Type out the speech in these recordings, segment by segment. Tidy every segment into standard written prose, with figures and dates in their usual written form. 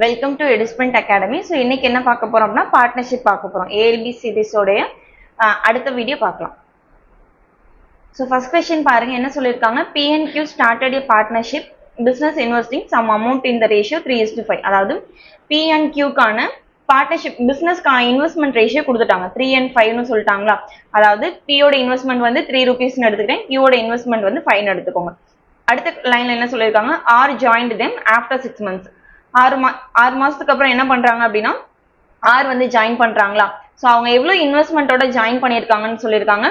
Welcome to Edisprint academy. So இன்னைக்கு என்ன பார்க்க போறோம் அப்படின்னா பார்ட்னர்ஷிப் பார்க்க போறோம். ஏஎல்பி சீரிஸோடைய அடுத்த வீடியோ பார்க்கலாம். ஸோ ஃபர்ஸ்ட் கொஸ்டின் பாருங்க, என்ன சொல்லியிருக்காங்க? PNQ started a partnership business investing some amount in the ratio 3:5. அதாவது PNQ-க்கான பார்ட்னர்ஷிப் பிசினஸ்க்கான இன்வெஸ்ட்மெண்ட் ரேஷியோ கொடுத்துட்டாங்க. 3:5ன்னு சொல்லிட்டாங்களா? அதாவது P-யோட இன்வெஸ்ட்மெண்ட் வந்து 3 rupeesன்னு எடுத்துக்கிறேன், Q-யோட இன்வெஸ்ட்மெண்ட் வந்து 5 எடுத்துக்கோங்க. அடுத்த லைன்ல என்ன சொல்லியிருக்காங்க? R joined them after 6 months. 6 மாசத்துக்கு அப்புறம் என்ன பண்றாங்க அப்படின்னா ஆர் வந்து ஜாயின் பண்றாங்களா? ஸோ அவங்க எவ்வளவு இன்வெஸ்ட்மெண்ட்டோட ஜாயின் பண்ணியிருக்காங்கன்னு சொல்லியிருக்காங்க.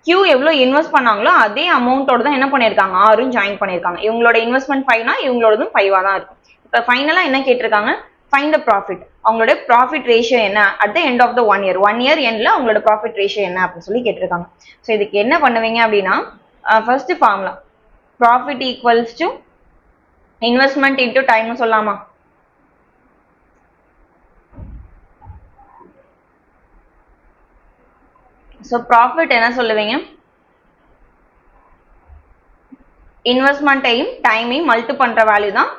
கியூ எவ்வளவு இன்வெஸ்ட் பண்ணாங்களோ அதே அமௌண்ட்டோட தான் என்ன பண்ணியிருக்காங்க, ஆரும் ஜாயின் பண்ணியிருக்காங்க. இவங்களோட இன்வெஸ்ட்மெண்ட் 5னா இவங்களோடதும் 5-ஆ தான் இருக்கும். இப்போ ஃபைனலா என்ன கேட்டிருக்காங்க? Find the profit. அவங்களோட ப்ராஃபிட் ரேஷியோ என்ன at the end of the 1 year. 1 year எண்ட்ல அவங்களோட ப்ராஃபிட் ரேஷியோ என்ன அப்படின்னு சொல்லி கேட்டிருக்காங்க. ஸோ இதுக்கு என்ன பண்ணுவீங்க அப்படின்னா first formula profit equals to investment into டைம்னு சொல்லலாமா? ஸோ ப்ராஃபிட் என்ன சொல்லுவீங்க? இன்வெஸ்ட்மெண்ட்டையும் டைமையும் மல்டி பண்ற வேல்யூ தான்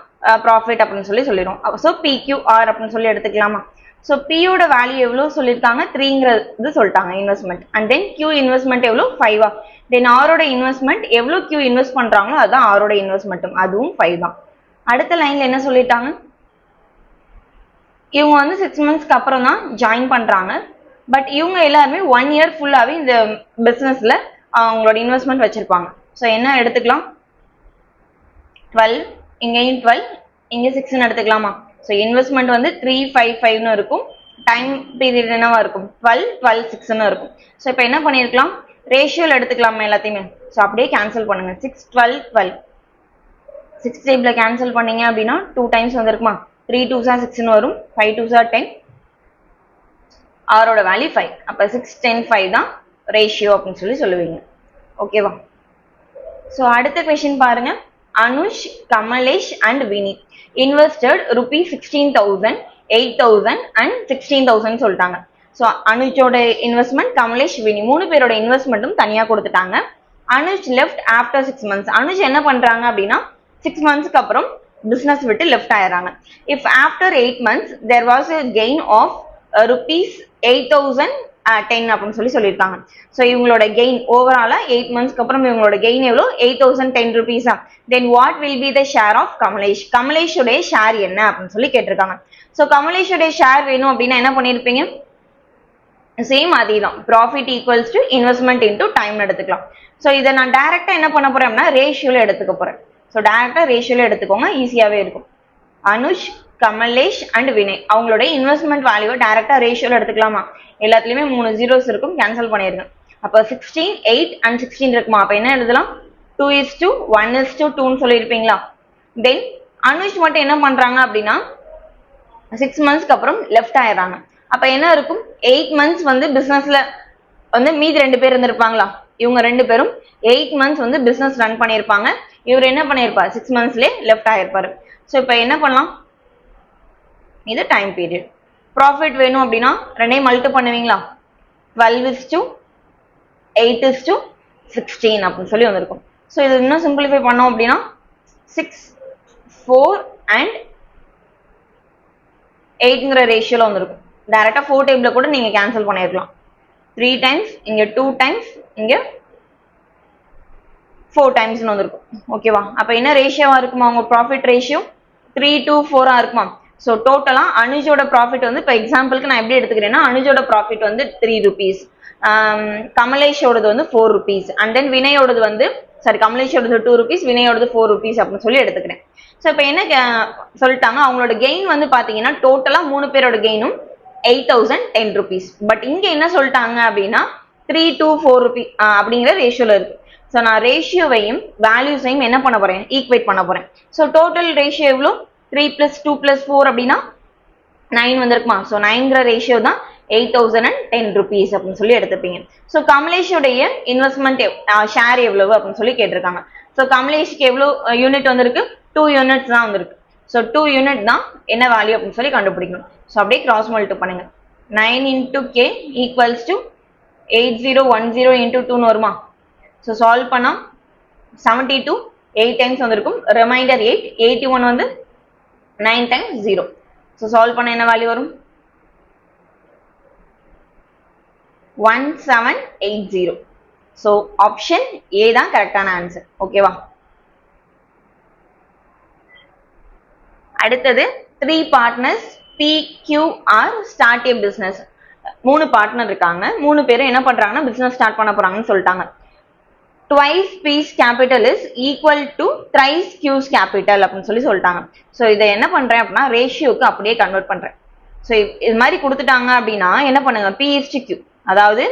ப்ராஃபிட் அப்படின்னு சொல்லி சொல்லிடும். ஸோ PQR அப்படின்னு சொல்லி எடுத்துக்கலாமா? ஸோ P-யோட வேல்யூ எவ்வளவு சொல்லியிருக்காங்க? 3ங்கிறது சொல்லிட்டாங்க investment. And then Q investment எவ்வளோ? 5-ஆ. தென் ஆரோட இன்வெஸ்ட்மெண்ட் எவ்வளோ Q இன்வெஸ்ட் பண்றாங்களோ அதுதான் ஆரோட இன்வெஸ்ட்மெண்ட்டும், அதுவும் 5 தான். அடுத்த லைன்ல என்ன சொல்லிட்டாங்க? இவங்க வந்து 6 monthsக்கு அப்புறம் தான் ஜாயின் பண்றாங்க. பட் இவங்க எல்லாருமே 1 year ஃபுல்லாவே இந்த பிசினஸ்ல அவங்களோட இன்வெஸ்ட்மெண்ட் வச்சிருப்பாங்க. ஸோ என்ன எடுத்துக்கலாம்? 12, இங்கேயும் 12, இங்க 6ன்னு எடுத்துக்கலாமா? ஸோ இன்வெஸ்ட்மெண்ட் வந்து 355ன்னு இருக்கும். டைம் பீரியட் என்னவா இருக்கும்? 12, 12, 6ன்னு இருக்கும். ஸோ இப்போ என்ன பண்ணிருக்கலாம்? ரேஷியோல எடுத்துக்கலாமா எல்லாத்தையுமே? ஸோ அப்படியே கேன்சல் பண்ணுங்க. 6, 12, 12. 6 டேபிள்ல கேன்சல் பண்ணீங்க அப்படின்னா 2 times வந்திருக்குமா? 3 2s are 6ன்னு வரும். 5 2s are 10. ஆரோட வேல்யூ 5. அப்ப 6, 10, 5 தான் ரேஷியோ அப்படின்னு சொல்லி சொல்லுவீங்க. ஓகேவா? ஸோ அடுத்த கொஸ்டின் பாருங்க. Anush, Kamlesh and Vini invested ₹16,000, 8,000 and 16,000 சொல்லிட்டாங்க. ஸோ அனுஷோட இன்வெஸ்ட்மெண்ட், கமலேஷ், வினி 3 பேரோட இன்வெஸ்ட்மெண்ட்டும் தனியா கொடுத்துட்டாங்க. Anush left after 6 months. Anush என்ன பண்றாங்க அப்படின்னா 6 monthsக்கு அப்புறம் பிசினஸ் விட்டு லெஃப்ட் ஆயிடுறாங்க. If after 8 months there was a gain of ₹8,010 அப்படின்னு சொல்லி சொல்லியிருக்காங்க. ஸோ இவங்களோட கெயின் ஓவராலா 8 monthsக்கு அப்புறம் இவங்களோட கெயின் எவ்வளோ? ₹8,010. Then what will be the share of Kamlesh? கமலேஷோடைய ஷேர் என்ன அப்படின்னு சொல்லி கேட்டிருக்காங்க. ஸோ கமலேஷோடைய ஷேர் வேணும் அப்படின்னா என்ன பண்ணிருப்பீங்க? சேம் அதே தான், profit equals to investment into time எடுத்துக்கலாம். ஸோ இதை நான் டைரக்டா என்ன பண்ண போறேன் அப்படின்னா ரேஷியோல எடுத்துக்க போறேன். ஸோ டைரக்டா ரேஷியோல எடுத்துக்கோங்க, ஈஸியாவே இருக்கும். அனுஷ், கமலேஷ் அண்ட் வினய் அவங்களோட இன்வெஸ்ட்மெண்ட் வேல்யூ டைரக்டா ரேஷியோல எடுத்துக்கலாமா? எல்லாத்துலயுமே 3 zeros இருக்கும், கேன்சல் பண்ணிருங்க. அப்ப 16, 8 and 16 இருக்குமா? அப்ப என்ன எழுதலாம்? 2:1:2ன்னு சொல்லியிருப்பீங்களா? தென் அனுஷ் மட்டும் என்ன பண்றாங்க அப்படின்னா 6 monthsக்கு அப்புறம் லெஃப்ட் ஆயிடுறாங்க. அப்ப என்ன இருக்கும்? 8 months வந்து பிசினஸ்ல வந்து மீதி 2 பேர் இருந்திருப்பாங்களா? இவங்க 2 பேரும் 8 months வந்து பிசினஸ் ரன் பண்ணிருப்பாங்க. இவர் என்ன பண்ணிருப்பாரு? 6 monthsலயே லெஃப்ட் ஆயிருப்பாரு. ஸோ இப்போ என்ன பண்ணலாம்? இது டைம் பீரியட். ப்ராஃபிட் வேணும் அப்படின்னா ரெண்டையும் மல்டி பண்ணுவீங்களா? 12:8:16 அப்படின்னு சொல்லி வந்திருக்கும். ஸோ இது இன்னும் சிம்பிளிஃபை பண்ணோம் அப்படின்னா 6, 4 and 8ங்கிற ரேஷியோல வந்திருக்கும். டைரக்டா 4 டேபிள்ல கூட நீங்க கேன்சல் பண்ணிருக்கலாம். 3 times, இங்க 2 times, இங்க 4 timesன்னு வந்திருக்கும். ஓகேவா? அப்ப என்ன ரேஷியோவா இருக்குமா? உங்க ப்ராஃபிட் ரேஷியோ 3:4 இருக்குமா? ஸோ டோட்டலா அனுஜோட ப்ராஃபிட் வந்து இப்போ எக்ஸாம்பிளுக்கு நான் எப்படி எடுத்துக்கிறேன்னா அனுஜோட ப்ராஃபிட் வந்து ₹3, கமலேஷோடது வந்து ₹4 அண்ட் தென் வினயோடது வந்து கமலேஷோடது ₹2, வினயோடது ₹4 அப்படின்னு சொல்லி எடுத்துக்கிறேன். ஸோ இப்போ என்ன சொல்லிட்டாங்க? அவங்களோட கெயின் வந்து பாத்தீங்கன்னா டோட்டலா 3 பேரோட கெயினும் ₹8,010. பட் இங்க என்ன சொல்லிட்டாங்க அப்படின்னா 3 to 4 அப்படிங்கிற ரேஷியோல இருக்கு. ஸோ நான் ரேஷியோவையும் வேல்யூஸையும் என்ன பண்ண போறேன்? ஈக்குவேட் பண்ண போறேன். ஸோ டோட்டல் ரேஷியோ எவ்வளோ? 3 + 2 + 4 அப்படின்னா 9 வந்திருக்குமா? ஸோ 9ங்கிற ரேஷியோ தான் ₹8,010 அப்படின்னு சொல்லி எடுத்துப்பீங்க. ஸோ கமலேஷோடைய இன்வெஸ்ட்மெண்ட் ஷேர் எவ்வளவு அப்படின்னு சொல்லி கேட்டிருக்காங்க. ஸோ கமலேஷ்க்கு எவ்வளோ யூனிட் வந்திருக்கு? 2 units தான் வந்திருக்கு. ஸோ 2 unit தான் என்ன வேல்யூ அப்படின்னு சொல்லி கண்டுபிடிக்கணும். ஸோ அப்படியே கிராஸ் மல்டிப்ளை பண்ணுங்க. 9 into K equals to 8010 into 2ன்னு வருமா? ஸோ சால்வ் பண்ணா 72 8 times வந்திருக்கும். ரிமைண்டர் 8, 81 வந்து 9 times 0. ஸோ சால்வ் பண்ண என்ன வேல்யூ வரும் 1780. ஸோ ஆப்ஷன் ஏ தான் கரெக்டான ஆன்சர். ஓகேவா? அடுத்தது 3 partners PQR start A business. 3 partner இருக்காங்க. 3 பேரும் என்ன பண்றாங்கன்னா பிசினஸ் ஸ்டார்ட் பண்ண போறாங்கன்னு சொல்லிட்டாங்க. twice P's capital is equal to thrice Q's capital அப்படின்னு சொல்லிட்டாங்க. ஸோ இதை என்ன பண்றேன் அப்படின்னா ரேஷியோக்கு அப்படியே கன்வெர்ட் பண்றேன். ஸோ இது மாதிரி கொடுத்துட்டாங்க அப்படின்னா என்ன பண்ணுங்க P/Q, அதாவது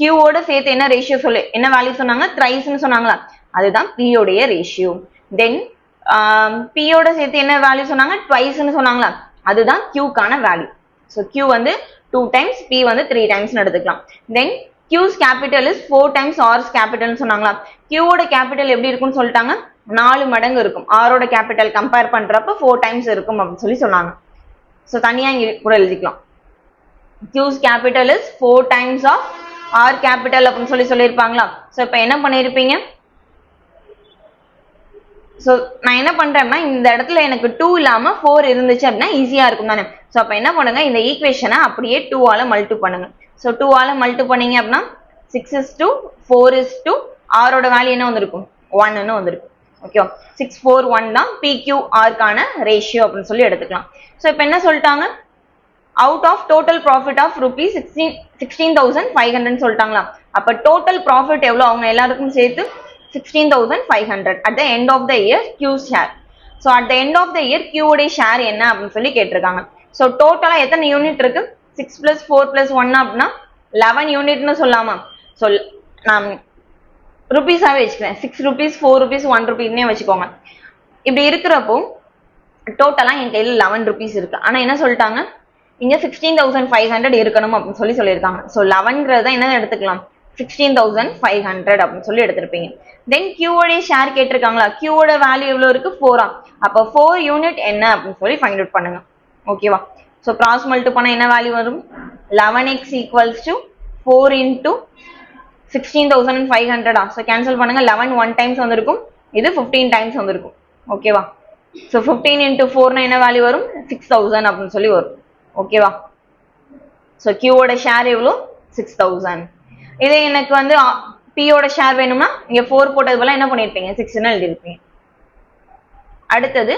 Qவோட சேர்த்து என்ன ரேஷியோ என்ன வேல்யூ சொன்னாங்க த்ரைஸ்ன்னு சொன்னாங்களா, அதுதான் P உடைய ரேஷியோ. தென் P யோட சேர்த்து என்ன வேல்யூ சொன்னாங்க ட்வைஸ்ன்னு சொன்னாங்களா, அதுதான் Qக்கான வேல்யூ. ஸோ Q வந்து 2 times, P வந்து 3 times எடுத்துக்கலாம். தென் Q's capital is 4 times R's capital சொன்னாங்களா, Qவோட கேபிட்டல் எப்படி இருக்கும்னு சொல்லிட்டாங்க 4 மடங்கு இருக்கும். Rஓட கேபிட்டல் கம்பேர் பண்றப்ப 4 times இருக்கும் அப்படின்னு சொன்னாங்க. ஸோ தனியா இங்க கூட எழுதிக்கலாம். Q's capital is 4 times of R capital அப்படின்னு சொல்லியிருப்பாங்களா. ஸோ இப்போ என்ன பண்ணிருப்பீங்க, ஸோ நான் என்ன பண்றேன்னா இந்த இடத்துல எனக்கு 2 இல்லாம 4 இருந்துச்சு அப்படின்னா ஈஸியா இருக்கும் தானே. ஸோ அப்ப என்ன பண்ணுங்க இந்த ஈக்குவேஷனை அப்படியே 2 ஆல மல்டி பண்ணுங்க. ஸோ 2 ஆல மல்டி பண்ணீங்க அப்படின்னா 6:2, 4:2, ஆரோட வேல்யூ என்ன வந்திருக்கும் 1ன்னு வந்திருக்கும். ஓகேவா? 641 தான் PQRக்கான ரேஷியோ அப்படின்னு சொல்லி எடுத்துக்கலாம். ஸோ இப்போ என்ன சொல்லிட்டாங்க, out of total profit of rupees 16,500 சொல்லிட்டாங்களா. அப்ப டோட்டல் ப்ராஃபிட் எவ்வளவு அவங்க எல்லாருக்கும் சேர்த்து 16,500 at the end of the year Q's share. So at the end of the year Q உடைய ஷேர் என்ன அப்படின்னு சொல்லி கேட்டிருக்காங்க. ஸோ டோட்டலா எத்தனை யூனிட் இருக்கு 6 + 4 + 1 அப்படின்னா 11 யூனிட்னு சொல்லலாமா. ஸோ நான் ருபீஸாவே வச்சுக்கிறேன். 6 rupees, 4 rupees, 1 rupeesனே வச்சுக்கோங்க. இப்படி இருக்கிறப்போ டோட்டலா என் கையில் 11 rupees இருக்கு. ஆனா என்ன சொல்லிட்டாங்க இங்க 16,500 இருக்கணும் அப்படின்னு சொல்லியிருக்காங்க. ஸோ 11ங்கிறத என்ன எடுத்துக்கலாம் 16,500 அப்படின்னு சொல்லி எடுத்திருப்பீங்க. தென் Qவோடைய ஷேர் கேட்டிருக்காங்களா, Qவோட வேல்யூ எவ்வளவு இருக்கு 4. அப்ப 4 யூனிட் என்ன அப்படின்னு சொல்லி ஃபைண்ட் அவுட் பண்ணுங்க. ஓகேவா? ஸோ கிராஸ் மல்டி பண்ண என்ன வேல்யூ வரும் 11x = 4 into 16,500. ஸோ கேன்சல் பண்ணுங்க. 11 1 times வந்திருக்கும், இது 15 times வந்திருக்கும். ஓகேவா? ஸோ 15 into 4 என்ன வேல்யூ வரும் 6,000 அப்படின்னு சொல்லி வரும். ஓகேவா? ஸோ Qவோட ஷேர் எவ்வளோ 6,000. இதே எனக்கு வந்து P-யோட ஷேர் வேணும்னா இங்க 4 போட்டது போல என்ன பண்ணிருப்பீங்க 6ன்னு எழுதிருப்பீங்க. அடுத்தது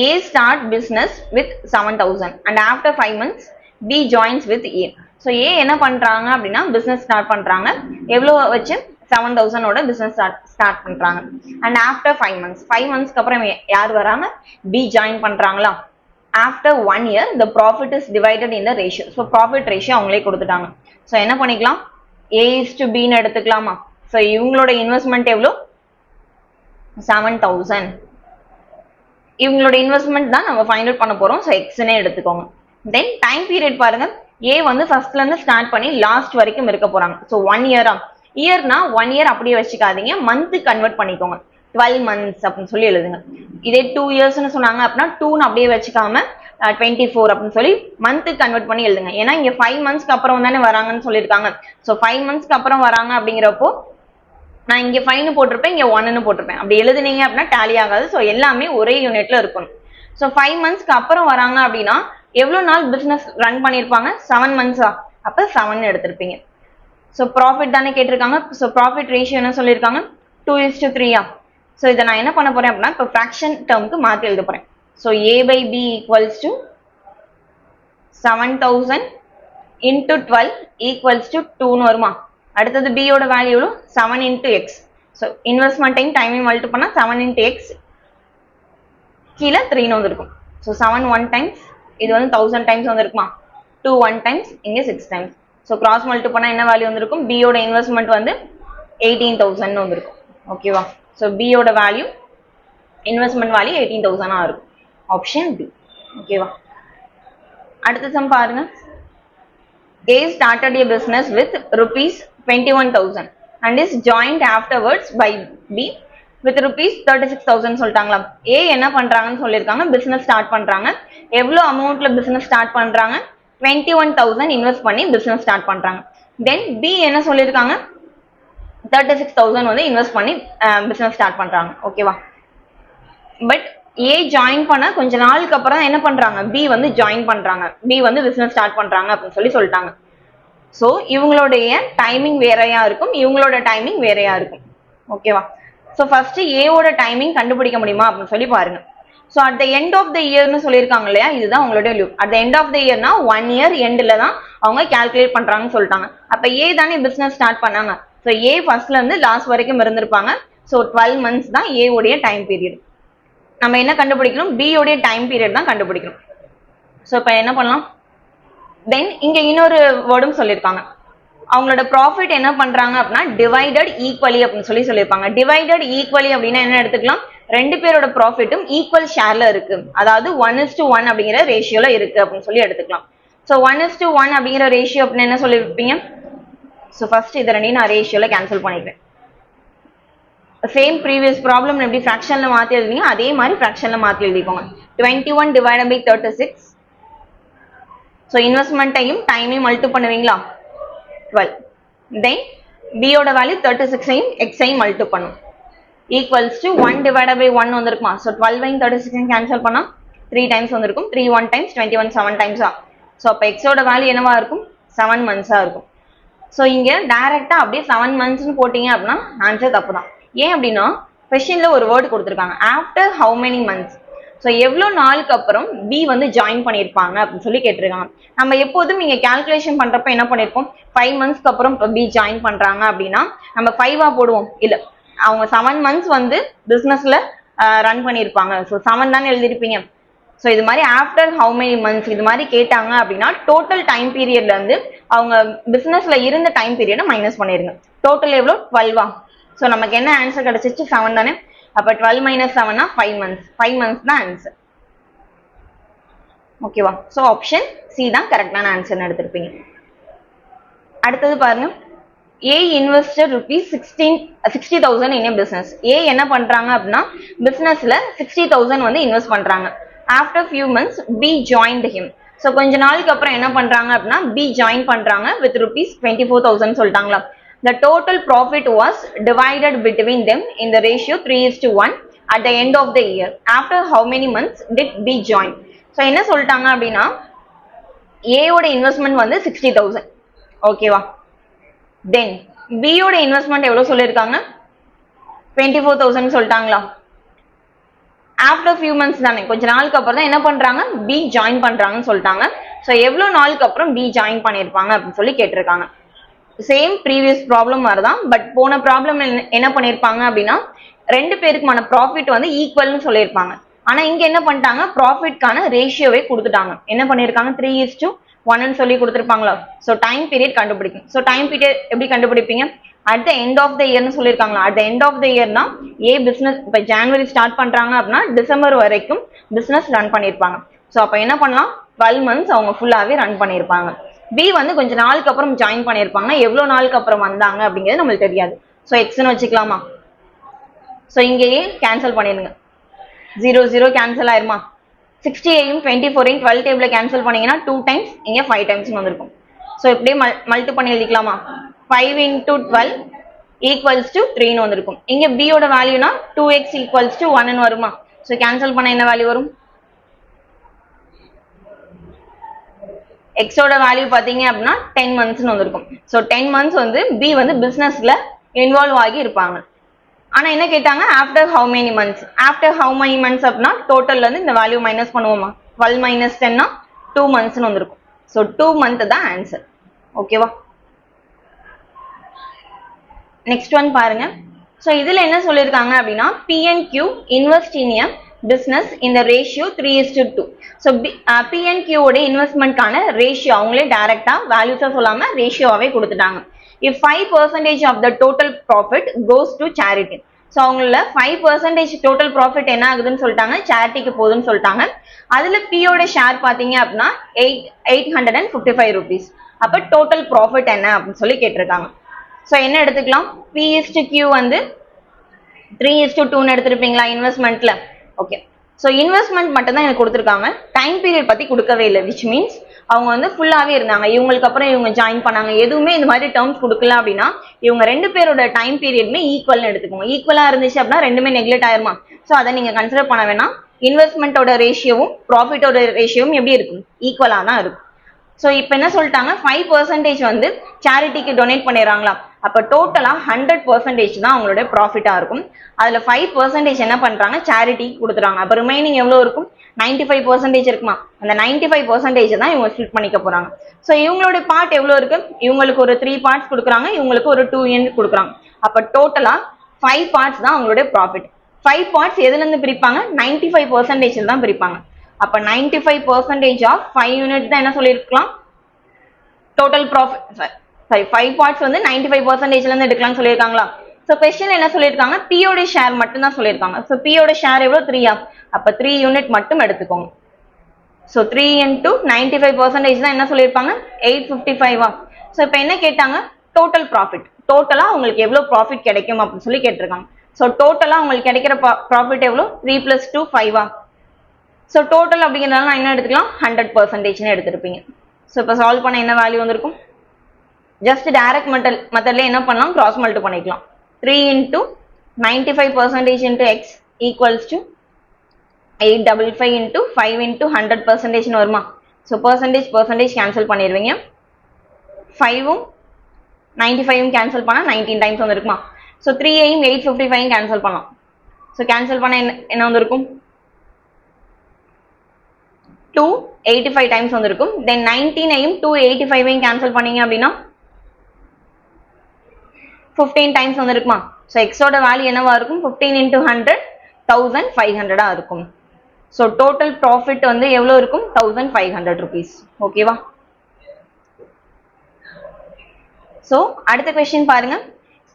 A start business with 7,000 and after 5 months B joins with A. So A என்ன பண்றாங்க அப்படின்னா பிசினஸ் ஸ்டார்ட் பண்றாங்க. எவ்வளவு வச்சு 7,000ஓட பிசினஸ் ஸ்டார்ட் பண்றாங்க. அண்ட் ஆஃப்டர் 5 months 5 monthsக்கு அப்புறம் யார் வராங்க B ஜாயின் பண்றாங்களா. after 1 year the profit is divided in the ratio. So profit ratio அவங்களே கொடுத்துட்டாங்க. ஸோ என்ன பண்ணிக்கலாம் A/Bன்னு எடுத்துக்கலாமா. ஸோ இவங்களோட இன்வெஸ்ட்மெண்ட் எவ்வளோ 7,000. இவங்களோட இன்வெஸ்ட்மெண்ட் தான் நம்ம ஃபைண்ட் அவுட் பண்ண போறோம். ஸோ எக்ஸ்னே எடுத்துக்கோங்க. தென் டைம் பீரியட் பாருங்க, ஏ வந்து ஃபர்ஸ்ட்ல இருந்து ஸ்டார்ட் பண்ணி லாஸ்ட் வரைக்கும் இருக்க போறாங்க. So 1 year. இயர்னா 1 year அப்படியே வச்சுக்காதீங்க, மந்த் கன்வெர்ட் பண்ணிக்கோங்க. 12 months அப்படின்னு சொல்லி எழுதுங்க. இதே 2 yearsன்னு சொன்னாங்க அப்படின்னா 2ன்னு அப்படியே வச்சுக்காம 24 அப்படின்னு சொல்லி மந்த் கன்வெர்ட் பண்ணி எழுதுங்க. ஏன்னா இங்க 5 monthsக்கு அப்புறம் தானே வராங்கன்னு சொல்லியிருக்காங்க. ஸோ 5 monthsக்கு அப்புறம் வராங்க அப்படிங்கிறப்போ நான் இங்க 5ன்னு போட்டிருப்பேன், இங்க 1ன்னு போட்டிருப்பேன். அப்படி எழுதுனீங்க அப்படின்னா டேலி ஆகாது. ஸோ எல்லாமே ஒரே யூனிட்ல இருக்கணும். ஸோ 5 monthsக்கு அப்புறம் வராங்க அப்படின்னா எவ்வளவு நாள் பிசினஸ் ரன் பண்ணிருப்பாங்க 7 months. அப்ப 7 எடுத்திருப்பீங்க. ஸோ ப்ராஃபிட் தானே கேட்டிருக்காங்க. ஸோ ப்ராஃபிட் ரேஷியோ என்ன சொல்லியிருக்காங்க 2:3. ஸோ இதை நான் என்ன பண்ண போறேன் அப்படின்னா இப்போ ஃபிராக்ஷன் டேர்முக்கு மாற்றி எழுத போறேன். ஸோ A/B = 7,000 into 12 = 2ன்னு வருமா. அடுத்தது B யோட வேல்யூ 7 into x. ஸோ இன்வெஸ்ட்மெண்ட்டையும் டைமையும் மல்டி பண்ணா 7 into x கீழே 3ன்னு வந்திருக்கும். ஸோ 7 1 times, இது வந்து 1000 times வந்திருக்குமா. 2 1 times, இங்க 6 times. ஸோ கிராஸ் மல்டி பண்ணா என்ன வேல்யூ வந்திருக்கும் B யோட இன்வெஸ்ட்மெண்ட் வந்து 18,000 வந்திருக்கும். ஓகேவா? ஸோ B யோட வேல்யூ இன்வெஸ்ட்மெண்ட் வேல்யூ 18,000 இருக்கும். Option B. ஓகேவா? அடுத்த சம் பாருங்க. A started a business with rupees 21,000 and is joined afterwards by B with rupees 36,000 சொல்லிட்டாங்களா. A என்ன பண்றாங்கன்னு சொல்லியிருக்காங்க, பிசினஸ் ஸ்டார்ட் பண்றாங்க. எவ்வளவு அமௌண்ட்ல பிசினஸ் ஸ்டார்ட் பண்றாங்க 21,000 இன்வெஸ்ட் பண்ணி பிசினஸ் ஸ்டார்ட் பண்றாங்க. தென் B என்ன சொல்லியிருக்காங்க 36,000 வந்து இன்வெஸ்ட் பண்ணி பிசினஸ் ஸ்டார்ட் பண்றாங்க. ஓகேவா? பட் ஏ ஜாயின் பண்ண கொஞ்ச நாளுக்கு அப்புறம் என்ன பண்றாங்க, பி வந்து ஜாயின் பண்றாங்க, பி வந்து பிசினஸ் ஸ்டார்ட் பண்றாங்க அப்படின்னு சொல்லிட்டாங்க. ஸோ இவங்களுடைய டைமிங் வேறையா இருக்கும், இவங்களோட டைமிங் வேறையா இருக்கும். ஓகேவா? ஸோ ஃபர்ஸ்ட் ஏவோட டைமிங் கண்டுபிடிக்க முடியுமா அப்படின்னு சொல்லி பாருங்க. So at the end of the இயர்னு சொல்லியிருக்காங்க இல்லையா, இதுதான் உங்களுடைய loop. At the end of the இயர்னா 1 இயர் எண்ட்ல தான் அவங்க கால்குலேட் பண்றாங்கன்னு சொல்லிட்டாங்க. அப்ப ஏ தானே பிசினஸ் ஸ்டார்ட் பண்ணாங்க. ஸோ ஏ ஃபர்ஸ்ட்ல இருந்து லாஸ்ட் வரைக்கும் இருந்திருப்பாங்க. ஸோ 12 months தான் ஏ உடைய டைம் பீரியட். நம்ம என்ன கண்டுபிடிக்கணும், பி உடைய டைம் பீரியட் தான் கண்டுபிடிக்கணும். ஸோ இப்போ என்ன பண்ணலாம், தென் இங்க இன்னொரு வேர்டும் சொல்லியிருக்காங்க. அவங்களோட ப்ராஃபிட் என்ன பண்றாங்க அப்படின்னா டிவைடட் ஈக்குவலி அப்படின்னு சொல்லியிருப்பாங்க. டிவைடட் ஈக்குவலி அப்படின்னா என்ன எடுத்துக்கலாம், ரெண்டு பேரோட ப்ராஃபிட்டும் ஈக்குவல் ஷேர்ல இருக்கு, அதாவது 1:1 அப்படிங்கிற ரேஷியோல இருக்கு அப்படின்னு சொல்லி எடுத்துக்கலாம். ஸோ 1:1 அப்படிங்கிற ரேஷியோ அப்படின்னு என்ன சொல்லியிருப்பீங்க. ஸோ ஃபர்ஸ்ட் இதை ரெண்டையும் நான் ரேஷியோல கேன்சல் பண்ணிக்கிறேன். சேம் ப்ரீவியஸ் ப்ராப்ளம் எப்படி ஃபிராக்ஷன்ல மாத்தி எழுதிங்க அதே மாதிரி ஃபிராக்ஷன்ல மாத்தி எழுதிக்கோங்க. 21 divided by 36. ஸோ இன்வெஸ்ட்மெண்ட்டையும் டைமையும் மல்டிபிள் பண்ணுவீங்களா, 12. தென் பியோட வேல்யூ 36ஐயும் எக்ஸையும் மல்டிபிள் பண்ணும், ஈக்குவல்ஸ் டு 1 divided by 1 வந்திருக்குமா. ஸோ 12ஐயும் 36ஐயும் கேன்சல் பண்ணா 3 times வந்திருக்கும். 3 1 times 21 7 times. ஸோ அப்போ எக்ஸோட வேல்யூ என்னவா இருக்கும், 7 months இருக்கும். ஸோ இங்க டைரக்டா அப்படியே 7 months போட்டீங்க அப்படின்னா ஆன்சர் தப்பு தான். ஏன் அப்படின்னா கொஸ்டின்ல ஒரு வேர்டு கொடுத்துருக்காங்க, after how many months. So எவ்வளோ நாளுக்கு அப்புறம் பி வந்து ஜாயின் பண்ணியிருப்பாங்க அப்படின்னு சொல்லி கேட்டிருக்காங்க. நம்ம எப்போதும் இங்கே கால்குலேஷன் பண்றப்ப என்ன பண்ணிருப்போம், 5 monthsக்கு அப்புறம் இப்போ பி ஜாயின் பண்றாங்க அப்படின்னா நம்ம 5 போடுவோம். இல்லை, அவங்க 7 months வந்து பிசினஸ்ல ரன் பண்ணியிருப்பாங்க. ஸோ 7 தானே எழுதிருப்பீங்க. ஸோ இது மாதிரி ஆஃப்டர் ஹவு மெனி மந்த்ஸ் இது மாதிரி கேட்டாங்க அப்படின்னா டோட்டல் டைம் பீரியட்ல இருந்து அவங்க பிசினஸ்ல இருந்த டைம் பீரியடை மைனஸ் பண்ணிருங்க. டோட்டல் எவ்வளோ, 12. ஸோ நமக்கு என்ன ஆன்சர் கிடைச்சிச்சு, 7 தானே. அப்ப 12 minus 7 5 months. 5 months தான் ஆன்சர். ஓகேவா? ஸோ ஆப்ஷன் சி தான் கரெக்டான ஆன்சர் எடுத்திருப்பீங்க. அடுத்தது பாருங்க, ஏ இன்வெஸ்டர் ₹60,000 இன் ஏ பிசினஸ். ஏ என்ன பண்றாங்க அப்படின்னா பிசினஸ்ல 60,000 வந்து இன்வெஸ்ட் பண்றாங்க. After few months B joined him. So கொஞ்ச நாளுக்கு அப்புறம் என்ன பண்றாங்க அப்படின்னா பி ஜாயின் பண்றாங்க வித் ₹24,000 சொல்லிட்டாங்களா. The total profit was divided between them in the ratio 3:1 at the end of the year. After how many months did B join? So என்ன சொல்லிட்டாங்க அப்படின்னா A ஓட இன்வெஸ்ட்மெண்ட் வந்து 60,000. ஓகேவா? தென் B ஓட இன்வெஸ்ட்மெண்ட் எவ்வளவு சொல்லியிருக்காங்க, 24,000 சொல்லிட்டாங்களா. ஆஃப்டர் ஃபியூ மந்த்ஸ் தானே, கொஞ்ச நாளுக்கு அப்புறம் தான் என்ன பண்றாங்க, பி ஜாயின் பண்றாங்கன்னு சொல்லிட்டாங்க. ஸோ எவ்வளவு நாளுக்கு அப்புறம் பி ஜாயின் பண்ணியிருப்பாங்க அப்படின்னு சொல்லி கேட்டிருக்காங்க. சேம் ப்ரீவியஸ் ப்ராப்ளம் மாதிரிதான். பட் போன ப்ராப்ளம் என்ன பண்ணிருப்பாங்க அப்படின்னா ரெண்டு பேருக்குமான ப்ராஃபிட் வந்து ஈக்குவல்னு சொல்லியிருப்பாங்க. ஆனா இங்க என்ன பண்ணிட்டாங்க, ப்ராஃபிட்கான ரேஷியோவே கொடுத்துட்டாங்க. என்ன பண்ணிருக்காங்க, 3:1 சொல்லி கொடுத்துருப்பாங்களா. ஸோ டைம் பீரியட் கண்டுபிடிக்கும். ஸோ டைம் பீரியட் எப்படி கண்டுபிடிப்பீங்க, at the end of the இயர்னு சொல்லியிருக்காங்களா. At the end of the இயர்னா ஏ பிசினஸ் இப்போ ஜனவரி ஸ்டார்ட் பண்றாங்க அப்படின்னா டிசம்பர் வரைக்கும் பிசினஸ் ரன் பண்ணியிருப்பாங்க. ஸோ அப்போ என்ன பண்ணலாம், 12 months அவங்க ஃபுல்லாவே ரன் பண்ணியிருப்பாங்க. பி வந்து கொஞ்ச நாளுக்கு அப்புறம் ஜாயின் பண்ணியிருப்பாங்க, எவ்வளவு நாளுக்கு அப்புறம் வந்தாங்க அப்படிங்கிறது நம்மளுக்கு தெரியாது. ஸோ எக்ஸ்ன்னு வச்சுக்கலாமா. ஸோ இங்கேயே கேன்சல் பண்ணிடுங்க, 0 0 கேன்சல் ஆயிருமா. 60ஐயும் 24ஐயும் 12 டேபிள் கேன்சல் பண்ணீங்கன்னா 2 times, இங்க 5 times வந்துருக்கும். ஸோ இப்படியே மல்டி பண்ணி எழுதிக்கலாமா. 5 into 12 equals to 3 வந்திருக்கும். இங்க B ஓட வேல்யூனா 2x equals to 1 வருமா. ஸோ கேன்சல் பண்ண என்ன வேல்யூ வரும், x ஓட வேல்யூ பாத்தீங்க அப்படின்னா 10 months வந்திருக்கும். ஸோ 10 months வந்து B வந்து பிசினஸ்ல இன்வால்வ் ஆகி இருப்பாங்க. ஆனா என்ன கேட்டாங்க, after how many months. After how many months அப்படின்னா டோட்டல்ல இருந்து இந்த வேல்யூ மைனஸ் பண்ணுவோமா. 12 minus 10 2 months வந்திருக்கும். ஸோ 2 month தான் ஆன்சர். ஓகேவா? நெக்ஸ்ட் ஒன் பாருங்க. ஸோ இதுல என்ன சொல்லியிருக்காங்க அப்படின்னா P&Q invest in a business இந்த ரேஷியோ 3:2. ஸோ P&Q ஓட இன்வெஸ்ட்மெண்ட்கான ரேஷியோ அவங்களே டைரக்டா வேல்யூஸா சொல்லாம ரேஷியோவாவே கொடுத்துட்டாங்க. If 5% of the total profit goes to charity. So அவங்கள 5% டோட்டல் ப்ராஃபிட் என்ன ஆகுதுன்னு சொல்லிட்டாங்க, சேரிட்டிக்கு போகுதுன்னு சொல்லிட்டாங்க. அதுல பியோட ஷேர் பாத்தீங்க அப்படின்னா 855 rupees. அப்ப டோட்டல் ப்ராஃபிட் என்ன அப்படின்னு சொல்லி கேட்டிருக்காங்க. ஸோ என்ன எடுத்துக்கலாம், P/Q வந்து 3:2 எடுத்திருப்பீங்களா இன்வெஸ்ட்மெண்ட்ல. ஓகே, ஸோ இன்வெஸ்ட்மெண்ட் மட்டும் தான் எனக்கு கொடுத்துருக்காங்க, டைம் பீரியட் பத்தி கொடுக்கவே இல்லை. விச் மீன்ஸ் அவங்க வந்து ஃபுல்லாவே இருந்தாங்க, இவங்களுக்கு அப்புறம் இவங்க ஜாயின் பண்ணாங்க, எதுவுமே இந்த மாதிரி டேர்ம்ஸ் கொடுக்கல அப்படின்னா இவங்க ரெண்டு பேரோட டைம் பீரியட்மே ஈக்குவல்னு எடுத்துக்கோங்க. ஈக்குவலா இருந்துச்சு அப்படின்னா ரெண்டுமே நெக்லெக்ட் ஆயிருமா. ஸோ அதை நீங்க கன்சிடர் பண்ண வேணாம். இன்வெஸ்ட்மெண்ட்டோட ரேஷியோவும் ப்ராஃபிட்டோட ரேஷியோவும் எப்படி இருக்கும்? ஈக்குவலா தான் இருக்கும். ஸோ இப்போ என்ன சொல்லிட்டாங்க, 5% வந்து சேரிட்டிக்கு டொனேட் பண்ணிடுறாங்களா, அப்போ டோட்டலா 100% தான் அவங்களுடைய ப்ராஃபிட்டா இருக்கும். அதுல 5% என்ன பண்றாங்க, சேரிட்டிக்கு கொடுத்துறாங்க. அப்போ ரிமைனிங் எவ்வளவு இருக்கும்? 95% இருக்குமா? அந்த 95% தான் இவங்க ஸ்பிளிட் பண்ணிக்க போறாங்க. ஸோ இவங்களோட பார்ட் எவ்வளவு இருக்கு? இவங்களுக்கு ஒரு 3 பார்ட்ஸ் கொடுக்குறாங்க, இவங்களுக்கு ஒரு 2 யூனிட் கொடுக்குறாங்க. அப்போ டோட்டலா 5 பார்ட்ஸ் தான் அவங்களுடைய ப்ராஃபிட். 5 பார்ட்ஸ் எதுல இருந்து பிரிப்பாங்க? 95% தான் பிரிப்பாங்க. அப்ப 95% ஆஃப் 5 யூனிட் தான் என்ன சொல்லிருக்கலாம், டோட்டல் ப்ராஃபிட். சாரி, 5 பார்ட்ஸ் வந்து 95%ல இருந்து எடுக்கலாம்னு சொல்லியிருக்காங்களா? சோ क्वेश्चन என்ன சொல்லிருக்காங்க, P ஓட ஷேர் மட்டும் தான் சொல்லிருக்காங்க. சோ P ஓட ஷேர் எவ்வளவு? 3 அப்ப 3 யூனிட் மட்டும் எடுத்துக்கோங்க. சோ 3 into 95% தான் என்ன சொல்லிருப்பாங்க, 855. சோ இப்போ என்ன கேட்டாங்க, டோட்டல் ப்ராஃபிட். டோட்டலா உங்களுக்கு எவ்வளவு ப்ராஃபிட் கிடைக்கும் அப்படின்னு சொல்லி கேட்டிருக்காங்க. சோ டோட்டலா உங்களுக்கு கிடைக்கிற ப்ராஃபிட் எவ்வளவு? 3 + 2 5. ஸோ டோட்டல் அப்படிங்கிறதால நான் என்ன எடுத்துக்கலாம், 100% எடுத்திருப்பீங்க. ஸோ இப்போ சால்வ் பண்ண என்ன வேல்யூ வந்திருக்கும்? ஜஸ்ட் டைரக்ட் மெத்தட்ல என்ன பண்ணலாம், கிராஸ் மல்டி பண்ணிக்கலாம். 3 into 95% into x equals to 855 into 5 into 100% வருமா? ஸோ பர்சன்டேஜ் கேன்சல் பண்ணிடுவீங்க. 5ம் 95ம் கேன்சல் பண்ணா 19 டைம்ஸ் வந்திருக்குமா? ஸோ 3ஐயும் 855 கேன்சல் பண்ணலாம். ஸோ கேன்சல் பண்ண என்ன வந்திருக்கும், 285 டைம்ஸ் வந்திருக்கும். தென் 19ஐயும் 285ஐயும் கேன்சல் பண்ணீங்க அப்படின்னா 15 டைம்ஸ் வந்திருக்குமா? ஸோ எக்ஸோட வேல்யூ என்னவா இருக்கும், 15 into 100 1500 இருக்கும். ஸோ டோட்டல் ப்ராஃபிட் வந்து எவ்வளவு இருக்கும், 1500 rupees. ஓகேவா? ஸோ அடுத்த கொஸ்டின் பாருங்க.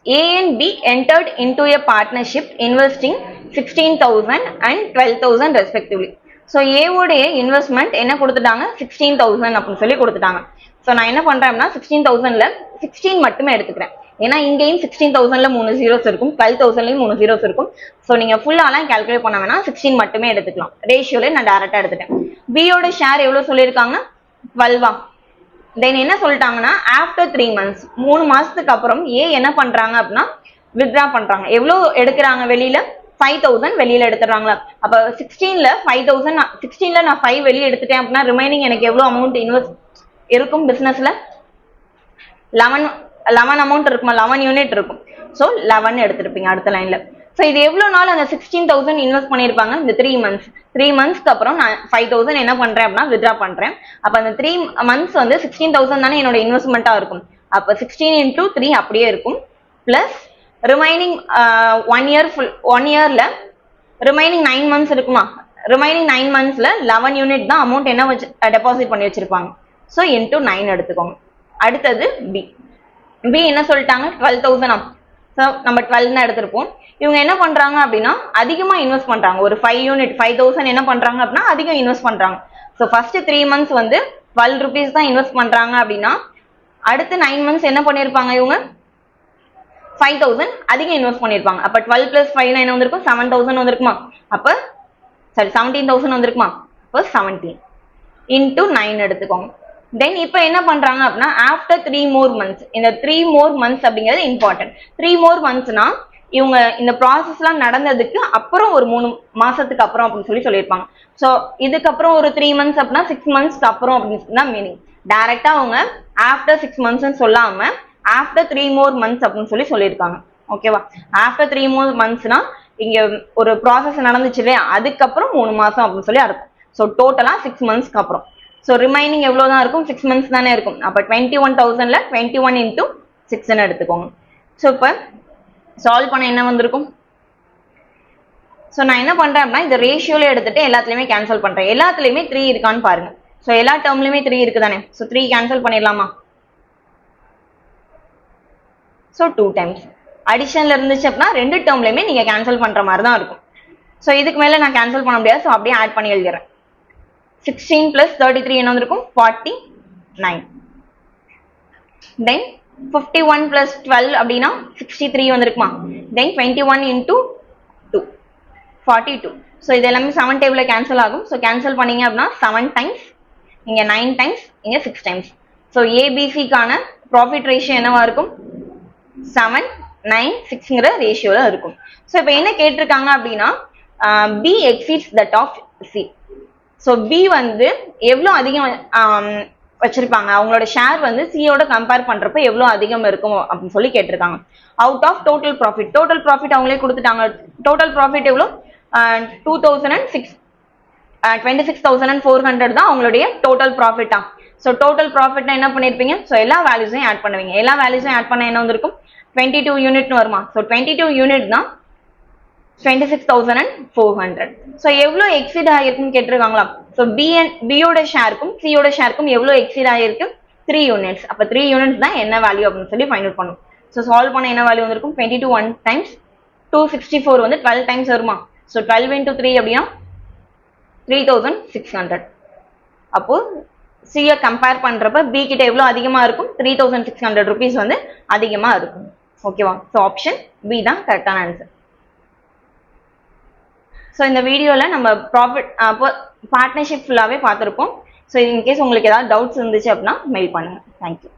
A and B entered into a partnership investing 16,000 and 12,000 respectively. So ஏவோடைய investment என்ன கொடுத்துட்டாங்க, 16,000 அப்படின்னு சொல்லி கொடுத்துட்டாங்க. ஸோ நான் என்ன பண்றேன் அப்படின்னா 16,000ல 16 மட்டுமே எடுத்துக்கிறேன். ஏன்னா இங்கேயும் 16,000ல 3 zeros இருக்கும், 12,000லயும் 3 zeros இருக்கும். ஸோ நீங்க ஃபுல்லாலாம் கால்குலேட் பண்ண வேணா, 16 மட்டுமே எடுத்துக்கலாம். ரேஷியோல நான் டைரக்டா எடுத்துட்டேன். பியோட ஷேர் எவ்வளவு சொல்லியிருக்காங்க, 12. தென் என்ன சொல்லிட்டாங்கன்னா ஆஃப்டர் 3 months, 3 மாசத்துக்கு அப்புறம் ஏ என்ன பண்றாங்க அப்படின்னா வித்ட்ரா பண்றாங்க. எவ்வளவு எடுக்கிறாங்க வெளியில, 5,000 வெளியில எடுத்துறாங்களா? அப்ப 16ல 5,000, 16ல நான் 5 வெளியே எடுத்துட்டேன் அப்படின்னா ரிமைனிங் எனக்கு எவ்வளவு அமௌண்ட் இன்வெஸ்ட் இருக்கும் பிசினஸ்ல? 11 அமௌண்ட் இருக்குமா, 11 யூனிட் இருக்கும். ஸோ 11 எடுத்திருப்பீங்க அடுத்த லைன்ல. ஸோ இது எவ்வளவு நாள் அந்த 16,000 இன்வெஸ்ட் பண்ணிருப்பாங்க, இந்த 3 months. 3 monthsக்கு அப்புறம் நான் 5,000 என்ன பண்றேன் அப்படின்னா வித்ட்ரா பண்றேன். அப்ப அந்த 3 months வந்து 16,000 தானே என்னோட இன்வெஸ்ட்மெண்டா இருக்கும். அப்ப 16 into 3 அப்படியே இருக்கும். பிளஸ் ரிமைனிங் 1 year ஃபுல், 1 yearல ரிமைனிங் 9 months இருக்குமா? ரிமைனிங் 9 monthsல 11 யூனிட் தான் அமௌண்ட் என்ன வச்சு டெபாசிட் பண்ணி வச்சிருப்பாங்க. ஸோ into 9 எடுத்துக்கோங்க. அடுத்தது பி. பி என்ன சொல்லிட்டாங்க, 12,000. ஸோ நம்ம 12 தான் எடுத்திருப்போம். இவங்க என்ன பண்றாங்க அப்படின்னா அதிகமா இன்வெஸ்ட் பண்றாங்க. ஒரு 5 யூனிட் 5,000 என்ன பண்றாங்க அப்படின்னா அதிகம் இன்வெஸ்ட் பண்றாங்க. ஸோ ஃபர்ஸ்ட் 3 months வந்து 12 rupees தான் இன்வெஸ்ட் பண்றாங்க அப்படின்னா அடுத்து 9 months என்ன பண்ணிருப்பாங்க, இவங்க 5,000 அதிகம் இன்வெஸ்ட் பண்ணிருப்பாங்க. அப்ப 12 + 5 என்ன வந்திருக்கும், 7,000 வந்திருக்குமா? அப்ப சாரி 17,000 வந்திருக்குமா? அப்ப 17 into 9 எடுத்துக்கோங்க. தென் இப்போ என்ன பண்றாங்க அப்படின்னா ஆஃப்டர் 3 more months, இந்த 3 more months அப்படிங்கிறது இம்பார்ட்டன்ட். 3 more monthsனா இவங்க இந்த ப்ராசஸ்லாம் நடந்ததுக்கு அப்புறம் ஒரு 3 மாசத்துக்கு அப்புறம் அப்படின்னு சொல்லி சொல்லியிருப்பாங்க. ஸோ இதுக்கப்புறம் ஒரு 3 months அப்படின்னா 6 monthsக்கு அப்புறம் அப்படின்னு தான் மீனிங். டைரக்டா அவங்க ஆஃப்டர் 6 months சொல்லாம ஆஃப்டர் 3 more months அப்படின்னு சொல்லி சொல்லியிருக்காங்க. ஓகேவா? ஆஃப்டர் 3 more monthsனா இங்க ஒரு ப்ராசஸ் நடந்துச்சு இல்லையா, அதுக்கப்புறம் 3 மாசம் அப்படின்னு சொல்லி அர்த்தம். ஸோ டோட்டலா 6 monthsக்கு அப்புறம். ஸோ ரிமைனிங் எவ்வளவுதான் இருக்கும், 6 months தானே இருக்கும். அப்ப 21,000ல 21 into 6ன்னு எடுத்துக்கோங்க. ஸோ இப்போ சால்வ் பண்ண என்ன வந்திருக்கும், ஸோ நான் என்ன பண்றேன் அப்படின்னா இந்த ரேஷியோல எடுத்துட்டு எல்லாத்துலயுமே கேன்சல் பண்றேன். எல்லாத்துலயுமே 3 இருக்கான்னு பாருங்க. ஸோ எல்லா டேர்ம்லயுமே 3 இருக்கு தானே. ஸோ 3 கேன்சல் பண்ணிடலாமா? ஸோ 2 times அடிஷன்ல இருந்துச்சு அப்படின்னா 2 டேர்ம்லயுமே நீங்க கேன்சல் பண்ற மாதிரி தான் இருக்கும். ஸோ இதுக்கு மேல நான் கேன்சல் பண்ண முடியாது. ஸோ அப்படியே ஆட் பண்ணி எழுதிடுறேன். 16 + 33 என்ன வந்திருக்கும், 49. தென் 51 + 12 அப்படின்னா 63 வந்திருக்குமா? தென் 21 into 2 42. ஸோ இது எல்லாமே 7 டேபிள்ல கேன்சல் ஆகும். ஸோ கேன்சல் பண்ணீங்க அப்படின்னா 7 times, இங்க 9 times, இங்க 6 times. ஸோ ஏபிசிக்கான ப்ராஃபிட் ரேஷியோ என்னவா இருக்கும், 7, 9, 6ங்கிற ரேஷியோல இருக்கும். ஸோ இப்போ என்ன கேட்டிருக்காங்க அப்படின்னா B exceeds that of C. So B வந்து எவ்வளோ அதிகம் வச்சிருப்பாங்க, அவங்களோட ஷேர் வந்து சியோட கம்பேர் பண்றப்ப எவ்வளோ அதிகம் இருக்கும் அப்படின்னு சொல்லி கேட்டிருக்காங்க. Out of total profit, total profit அவங்களே கொடுத்துட்டாங்க. டோட்டல் ப்ராஃபிட் எவ்வளோ, 26,400 தான் அவங்களுடைய டோட்டல் ப்ராஃபிட்டா. ஸோ டோட்டல் ப்ராஃபிட்னா என்ன பண்ணிருப்பீங்க, ஸோ எல்லா வேல்யூஸையும் ஆட் பண்ணுவீங்க. எல்லா வேல்யூஸையும் ஆட் பண்ண என்ன வந்திருக்கும், 22 யூனிட்னு வருமா. ஸோ 22 யூனிட் தான் 26,400. ஸோ எவ்வளோ எக்ஸிட் ஆகிருக்குன்னு கேட்டிருக்காங்களா. ஸோ பியோட ஷேருக்கும் சியோட ஷேருக்கும் எவ்வளோ எக்ஸிட் ஆகிருக்கு, 3 யூனிட்ஸ். அப்போ 3 யூனிட்ஸ் தான் என்ன வேல்யூ அப்படின்னு சொல்லி ஃபைண்ட் அவுட் பண்ணும். ஸோ சால்வ் பண்ண என்ன வேல்யூ வந்திருக்கும், 22 1 டைம்ஸ் 264 வந்து 12 டைம்ஸ் வருமா. ஸோ 12 into 3 அப்படின்னா 3600. அப்போ சியை கம்பேர் பண்றப்ப பி கிட்ட எவ்வளவு அதிகமா இருக்கும், 3600 rupees வந்து அதிகமா இருக்கும். ஓகேவா. ஸோ ஆப்ஷன் பி தான் கரெக்டான ஆன்சர். ஸோ இந்த வீடியோல நம்ம ப்ராஃபிட் பார்ட்னர்ஷிப் ஃபுல்லாவே பார்த்துருப்போம். ஸோ இன்கேஸ் உங்களுக்கு ஏதாவது டவுட்ஸ் இருந்துச்சு அப்படின்னா மெயில் பண்ணுங்க. தேங்க்யூ.